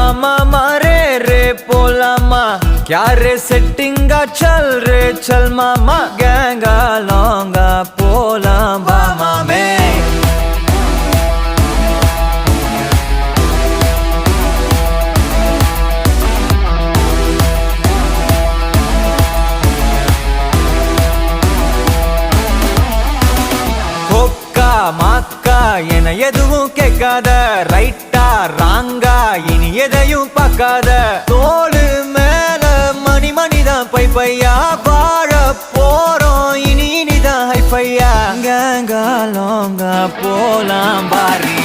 मामा मारे रे पोलामा क्या रे सेटिंगा चल रे चल मामा गैंगा लौंगा पोला बामा में மாக்கா என எதுவும் கேட்காத ரைட்டா ராங்கா இனி எதையும் பார்க்காத தோளு மேல மணி மணிதான் பை பையா வாழ போறோம் இனி இனிதான் ஹைஃபையா கேங்கா லோங்கா போலாம் பாரி